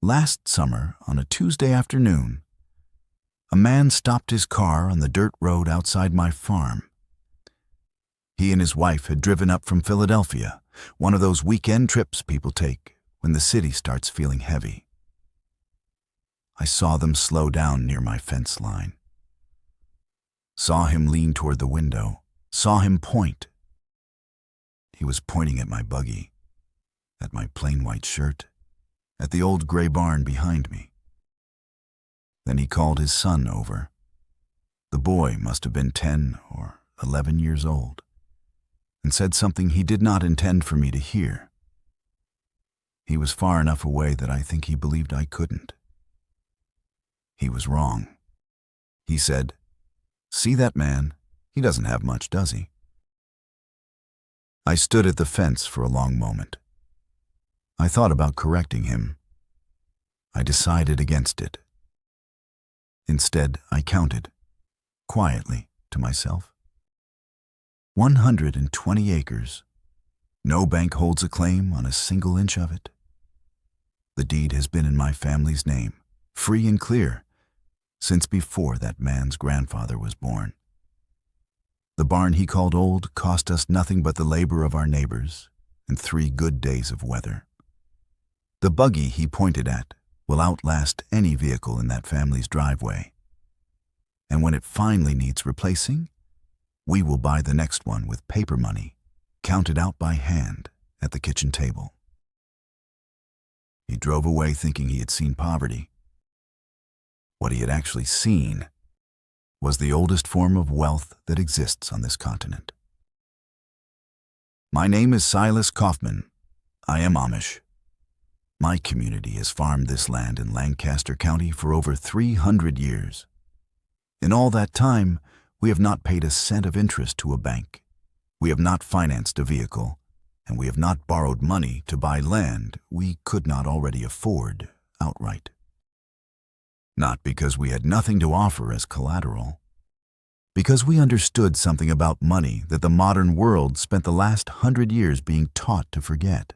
Last summer, on a Tuesday afternoon, a man stopped his car on the dirt road outside my farm. He and his wife had driven up from Philadelphia, one of those weekend trips people take when the city starts feeling heavy. I saw them slow down near my fence line. Saw him lean toward the window. Saw him point. He was pointing at my buggy, at my plain white shirt, at the old gray barn behind me. Then he called his son over. The boy must have been 10 or 11 years old, and said something he did not intend for me to hear. He was far enough away that I think he believed I couldn't. He was wrong. He said, "See that man? He doesn't have much, does he?" I stood at the fence for a long moment. I thought about correcting him. I decided against it. Instead, I counted, quietly, to myself. 120 acres. No bank holds a claim on a single inch of it. The deed has been in my family's name, free and clear, since before that man's grandfather was born. The barn he called old cost us nothing but the labor of our neighbors and 3 good days of weather. The buggy he pointed at will outlast any vehicle in that family's driveway. And when it finally needs replacing, we will buy the next one with paper money, counted out by hand at the kitchen table. He drove away thinking he had seen poverty. What he had actually seen was the oldest form of wealth that exists on this continent. My name is Silas Kauffman. I am Amish. My community has farmed this land in Lancaster County for over 300 years. In all that time, we have not paid a cent of interest to a bank. We have not financed a vehicle, and we have not borrowed money to buy land we could not already afford outright. Not because we had nothing to offer as collateral, because we understood something about money that the modern world spent the last 100 years being taught to forget.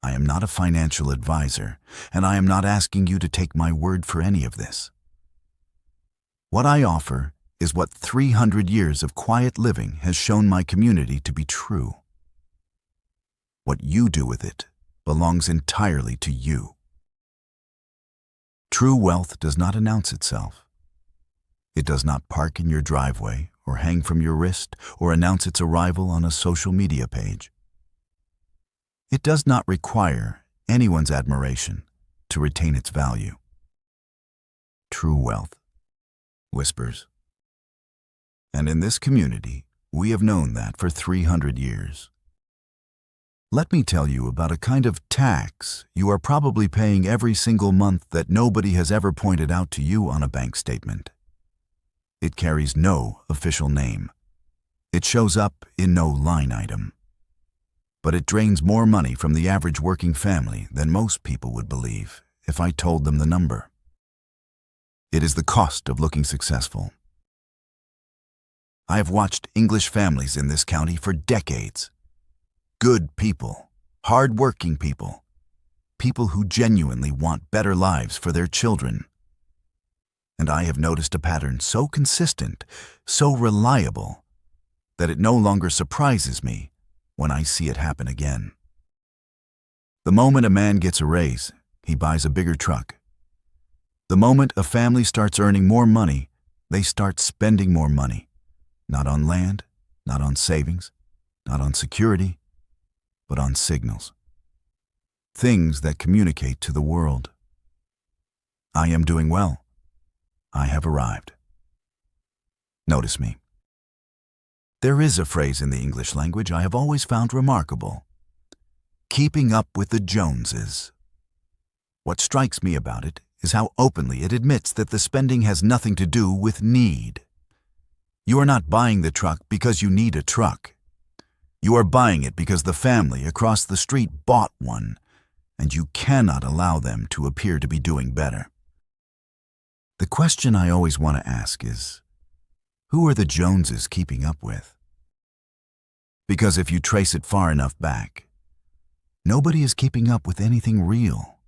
I am not a financial advisor, and I am not asking you to take my word for any of this. What I offer is what 300 years of quiet living has shown my community to be true. What you do with it belongs entirely to you. True wealth does not announce itself. It does not park in your driveway or hang from your wrist or announce its arrival on a social media page. It does not require anyone's admiration to retain its value. True wealth whispers. And in this community, we have known that for 300 years. Let me tell you about a kind of tax you are probably paying every single month that nobody has ever pointed out to you on a bank statement. It carries no official name. It shows up in no line item. But it drains more money from the average working family than most people would believe if I told them the number. It is the cost of looking successful. I have watched English families in this county for decades. Good people, hard-working people, people who genuinely want better lives for their children. And I have noticed a pattern so consistent, so reliable, that it no longer surprises me when I see it happen again. The moment a man gets a raise, he buys a bigger truck. The moment a family starts earning more money, they start spending more money. Not on land, not on savings, not on security, but on signals. Things that communicate to the world. I am doing well. I have arrived. Notice me. There is a phrase in the English language I have always found remarkable. Keeping up with the Joneses. What strikes me about it is how openly it admits that the spending has nothing to do with need. You are not buying the truck because you need a truck. You are buying it because the family across the street bought one, and you cannot allow them to appear to be doing better. The question I always want to ask is, who are the Joneses keeping up with? Because if you trace it far enough back, nobody is keeping up with anything real.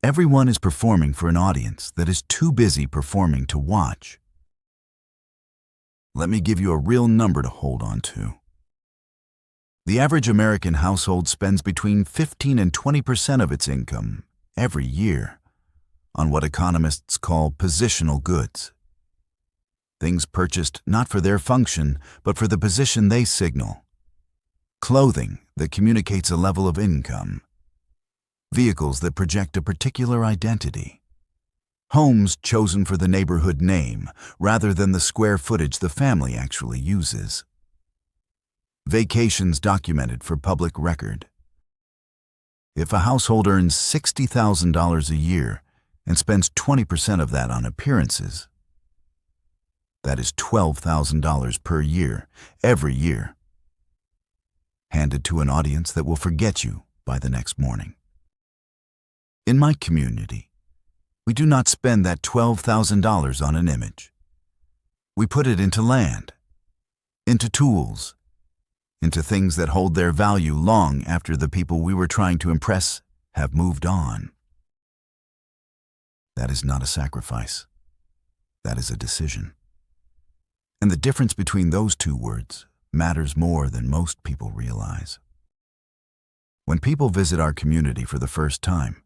Everyone is performing for an audience that is too busy performing to watch. Let me give you a real number to hold on to. The average American household spends between 15 and 20% of its income every year on what economists call positional goods. Things purchased not for their function, but for the position they signal. Clothing that communicates a level of income. Vehicles that project a particular identity. Homes chosen for the neighborhood name rather than the square footage the family actually uses. Vacations documented for public record. If a household earns $60,000 a year and spends 20% of that on appearances, that is $12,000 per year, every year, handed to an audience that will forget you by the next morning. In my community, we do not spend that $12,000 on an image. We put it into land, into tools, into things that hold their value long after the people we were trying to impress have moved on. That is not a sacrifice. That is a decision. And the difference between those two words matters more than most people realize. When people visit our community for the first time,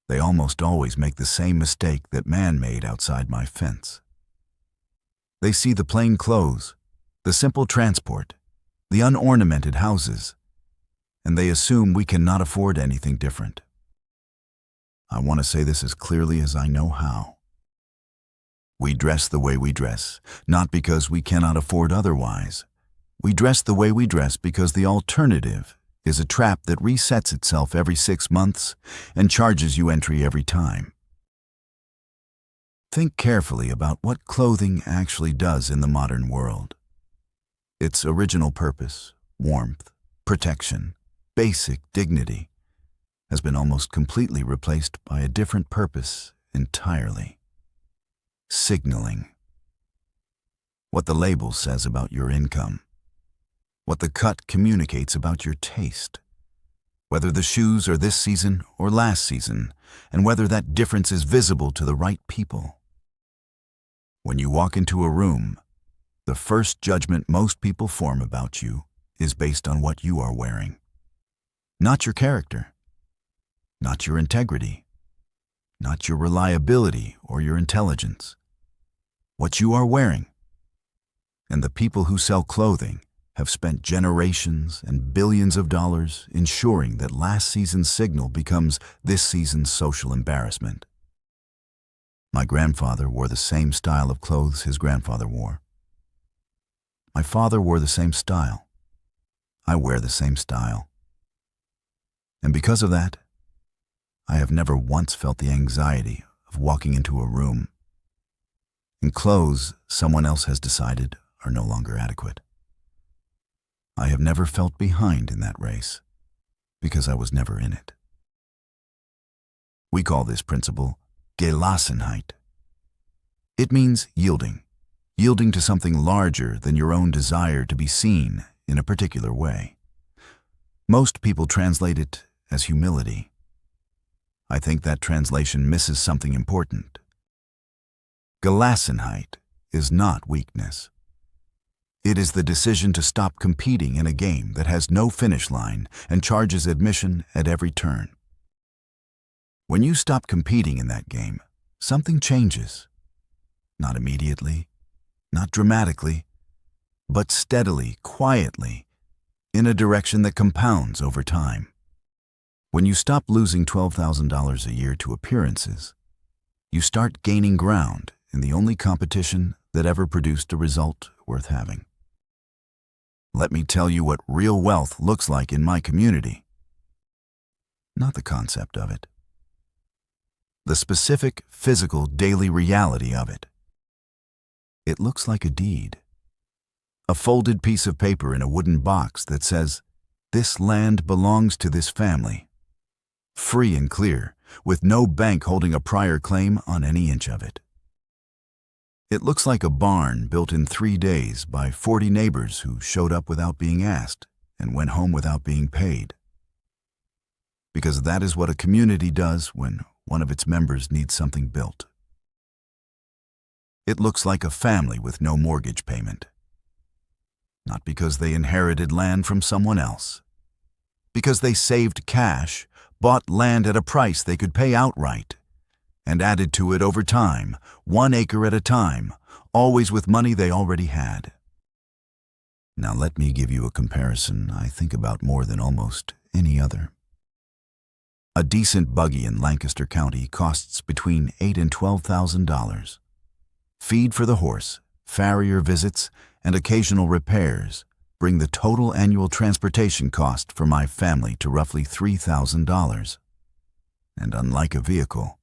they almost always make the same mistake that man made outside my fence. They see the plain clothes, the simple transport, the unornamented houses, and they assume we cannot afford anything different. I want to say this as clearly as I know how. We dress the way we dress, not because we cannot afford otherwise. We dress the way we dress because the alternative is a trap that resets itself every 6 months and charges you entry every time. Think carefully about what clothing actually does in the modern world. Its original purpose, warmth, protection, basic dignity, has been almost completely replaced by a different purpose entirely. Signaling. What the label says about your income. What the cut communicates about your taste. Whether the shoes are this season or last season, and whether that difference is visible to the right people. When you walk into a room, the first judgment most people form about you is based on what you are wearing. Not your character, not your integrity, not your reliability or your intelligence. What you are wearing. And the people who sell clothing have spent generations and billions of dollars ensuring that last season's signal becomes this season's social embarrassment. My grandfather wore the same style of clothes his grandfather wore. My father wore the same style. I wear the same style. And because of that, I have never once felt the anxiety of walking into a room in clothes someone else has decided are no longer adequate. I have never felt behind in that race because I was never in it. We call this principle Gelassenheit. It means yielding to something larger than your own desire to be seen in a particular way. Most people translate it as humility. I think that translation misses something important. Gelassenheit is not weakness. It is the decision to stop competing in a game that has no finish line and charges admission at every turn. When you stop competing in that game, something changes. Not immediately, not dramatically, but steadily, quietly, in a direction that compounds over time. When you stop losing $12,000 a year to appearances, you start gaining ground in the only competition that ever produced a result worth having. Let me tell you what real wealth looks like in my community. Not the concept of it. The specific, physical, daily reality of it. It looks like a deed. A folded piece of paper in a wooden box that says, "This land belongs to this family." Free and clear, with no bank holding a prior claim on any inch of it. It looks like a barn built in 3 days by 40 neighbors who showed up without being asked and went home without being paid. Because that is what a community does when one of its members needs something built. It looks like a family with no mortgage payment. Not because they inherited land from someone else. Because they saved cash, bought land at a price they could pay outright, and added to it over time, 1 acre at a time, always with money they already had. Now let me give you a comparison I think about more than almost any other. A decent buggy in Lancaster County costs between $8,000 and $12,000. Feed for the horse, farrier visits, and occasional repairs bring the total annual transportation cost for my family to roughly $3,000. And unlike a vehicle,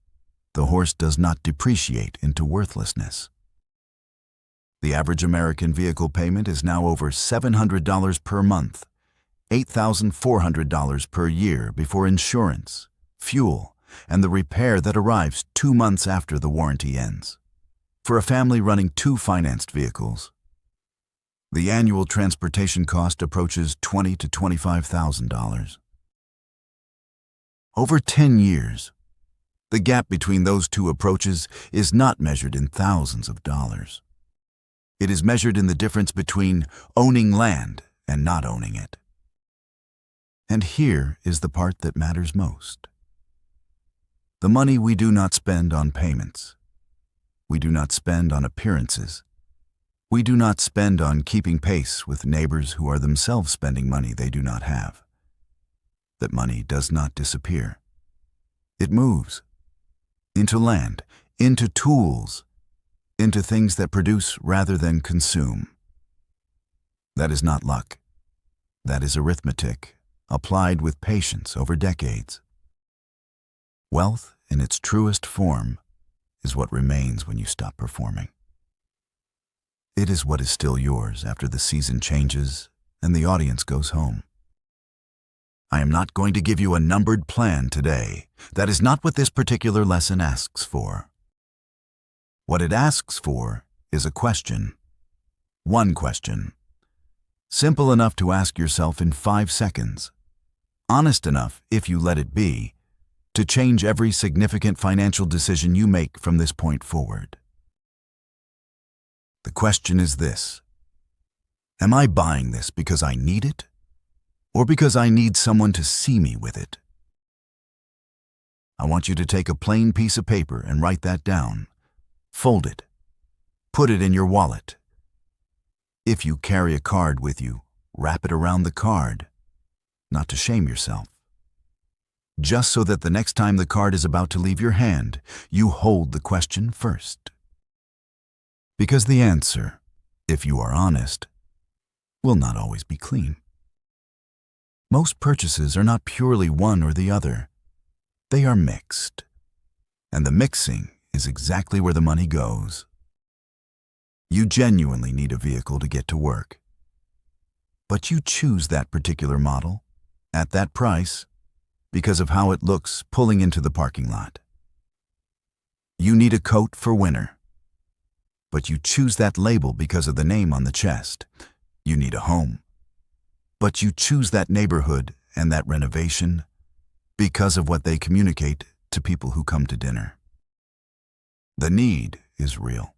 the horse does not depreciate into worthlessness. The average American vehicle payment is now over $700 per month, $8,400 per year before insurance, fuel, and the repair that arrives 2 months after the warranty ends. For a family running 2 financed vehicles, the annual transportation cost approaches $20,000 to $25,000. Over 10 years, the gap between those two approaches is not measured in thousands of dollars. It is measured in the difference between owning land and not owning it. And here is the part that matters most. The money we do not spend on payments. We do not spend on appearances. We do not spend on keeping pace with neighbors who are themselves spending money they do not have. That money does not disappear. It moves into land, into tools, into things that produce rather than consume. That is not luck. That is arithmetic, applied with patience over decades. Wealth, in its truest form, is what remains when you stop performing. It is what is still yours after the season changes and the audience goes home. I am not going to give you a numbered plan today. That is not what this particular lesson asks for. What it asks for is a question. One question. Simple enough to ask yourself in 5 seconds. Honest enough, if you let it be, to change every significant financial decision you make from this point forward. The question is this: am I buying this because I need it, or because I need someone to see me with it? I want you to take a plain piece of paper and write that down. Fold it. Put it in your wallet. If you carry a card with you, wrap it around the card, not to shame yourself. Just so that the next time the card is about to leave your hand, you hold the question first. Because the answer, if you are honest, will not always be clean. Most purchases are not purely one or the other. They are mixed. And the mixing is exactly where the money goes. You genuinely need a vehicle to get to work. But you choose that particular model, at that price, because of how it looks pulling into the parking lot. You need a coat for winter, but you choose that label because of the name on the chest. You need a home, but you choose that neighborhood and that renovation because of what they communicate to people who come to dinner. The need is real.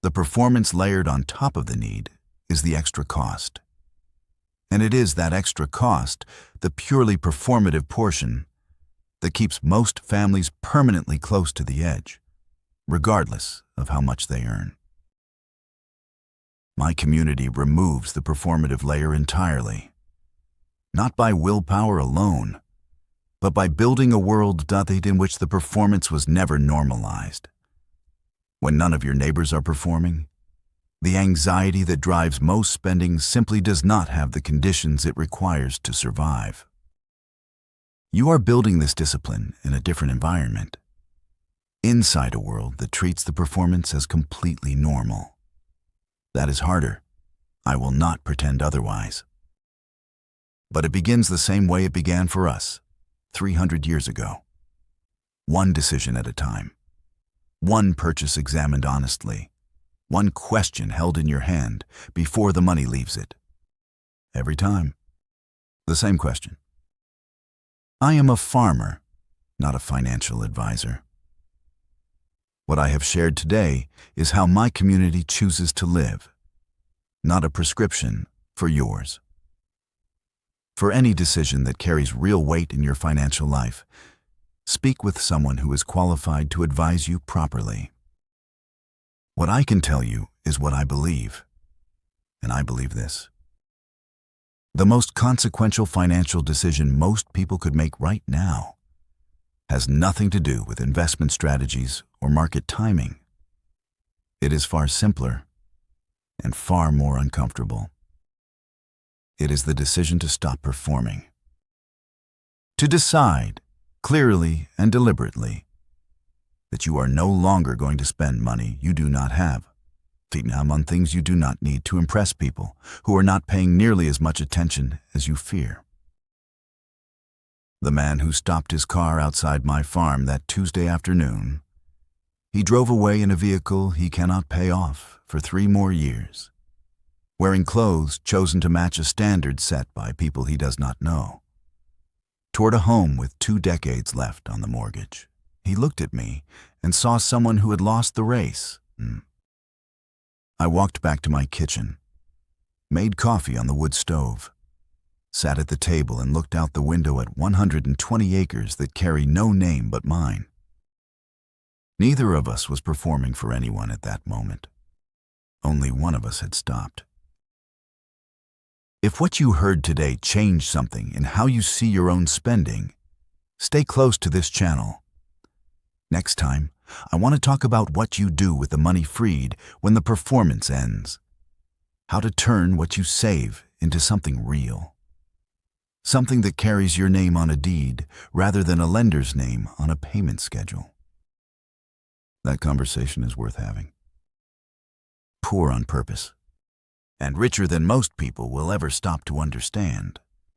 The performance layered on top of the need is the extra cost. And it is that extra cost, the purely performative portion, that keeps most families permanently close to the edge, regardless of how much they earn. My community removes the performative layer entirely, not by willpower alone, but by building a world in which the performance was never normalized. When none of your neighbors are performing, the anxiety that drives most spending simply does not have the conditions it requires to survive. You are building this discipline in a different environment, inside a world that treats the performance as completely normal. That is harder. I will not pretend otherwise. But it begins the same way it began for us, 300 years ago. One decision at a time. One purchase examined honestly. One question held in your hand before the money leaves it. Every time, the same question. I am a farmer. not a financial advisor. What I have shared today is how my community chooses to live, not a prescription for yours. For any decision that carries real weight in your financial life, speak with someone who is qualified to advise you properly. What I can tell you is what I believe, and I believe this. The most consequential financial decision most people could make right now has nothing to do with investment strategies or market timing. It is far simpler and far more uncomfortable. It is the decision to stop performing. To decide, clearly and deliberately, that you are no longer going to spend money you do not have, on things you do not need to impress people who are not paying nearly as much attention as you fear. The man who stopped his car outside my farm that Tuesday afternoon, he drove away in a vehicle he cannot pay off for 3 more years, wearing clothes chosen to match a standard set by people he does not know, toward a home with 2 decades left on the mortgage. He looked at me and saw someone who had lost the race. I walked back to my kitchen, made coffee on the wood stove, sat at the table and looked out the window at 120 acres that carry no name but mine. Neither of us was performing for anyone at that moment. Only one of us had stopped. If what you heard today changed something in how you see your own spending, stay close to this channel. Next time, I want to talk about what you do with the money freed when the performance ends. How to turn what you save into something real. Something that carries your name on a deed rather than a lender's name on a payment schedule. That conversation is worth having. Poor on purpose, and richer than most people will ever stop to understand.